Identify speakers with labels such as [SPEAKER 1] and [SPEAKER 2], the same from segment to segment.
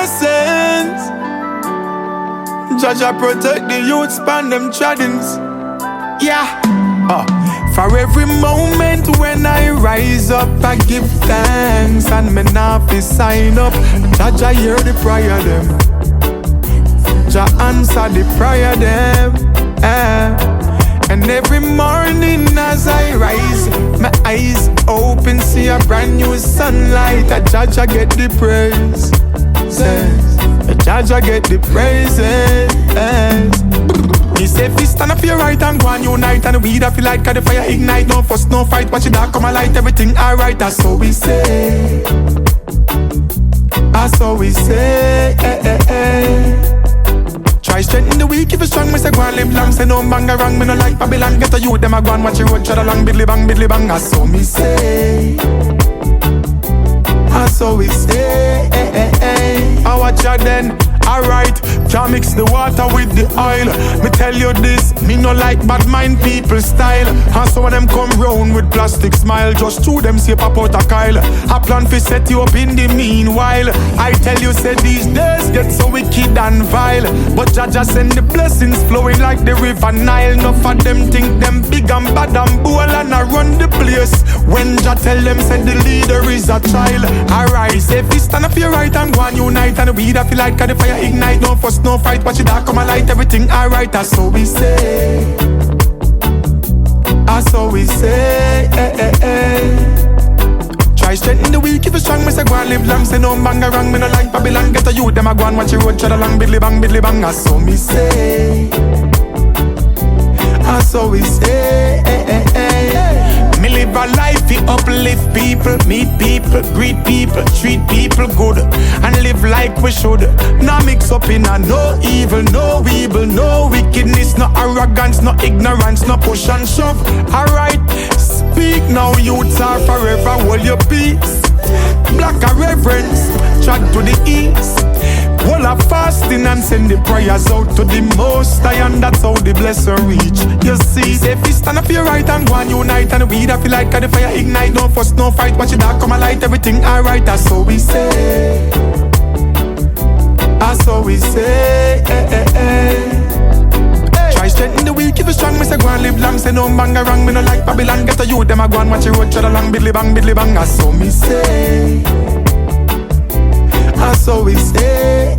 [SPEAKER 1] blessings. Jaja protect the youth, span them treadings. Yeah. For every moment when I rise up, I give thanks and me not fi sign up. Jaja hear the prayer them. Jah answer the prayer them. And every morning as I rise, my eyes open, see a brand new sunlight. A Jaja get the praise. A Jaja get the praises. He say fi stand up your right and go and unite, and we da feel like the fire ignite. No fuss, no fight, watch it dark come a light. Everything alright, that's so we say. That's so we say. Try strengthen the weak, if you strong, me say go and live long. Say no banga wrong, me no like Babylon. Get a youth, them a go and watch your road, tread along. Bidly bang, that's so me say. That's so we say. I watch ya then. Alright, can't mix the water with the oil. Me tell you this, me no like bad mind people style. And some of them come round with plastic smile. Just two them say pop out a Kyle. I plan fi set you up in the meanwhile. I tell you say these days get so wicked and vile, but Jaja send the blessings flowing like the river Nile. Enough of them think them big and bad and bold and I run the place. When Jah tell them say the leader is a child. Alright, say fi stand up your right and go and unite, and we da feel like the fire ignite. No fuss, no fight, watch it dark come a light. Everything alright, that's so we say. That's so we say. Try strengthen the weak, if you strong, me say go and live long. Say no banga wrong, me no like Babylon. Get a youth, them a go and watch your road, tread along. Bidly bang, that's so me say. That's so we say. Me live a life, we uplift people, meet people, greet people, treat people good, and live like we should. Now mix up in a no evil, no no wickedness, no arrogance, no ignorance, no push and shove. Alright, speak now, youths are forever, hold your peace. Black a reverence, track to the east. Hold a fasting and send the prayers out to the Most High, and that's how the blessing reach. You see, say fi stand up your right and go and unite, and we da feel like the fire ignite. No fuss, no fight, watch it dark come a light. Everything alright, that's how we say. That's how we say. Try strengthen the weak, if you strong, me say go and live long. Say no banga wrong, me no like Babylon. Get a youth, them a go and watch your road, tread along. Bidly bang, that's how me say. That's how we say.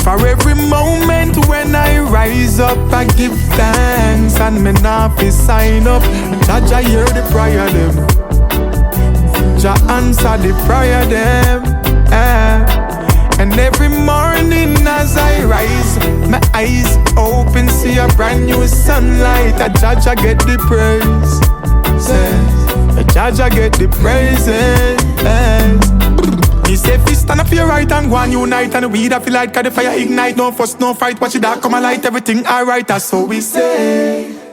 [SPEAKER 1] For every moment when I rise up, I give thanks and me not fi sign up. Jaja hear the prayer them. Jah answer the prayer them. And every morning as I rise, my eyes open, see a brand new sunlight. A Jaja get the praise. A Jaja get the praises. He say fi stand up your right and go and unite, and we da feel like the fire ignite. No fuss, no fight, watch it dark come a light. Everything alright, that's how we say.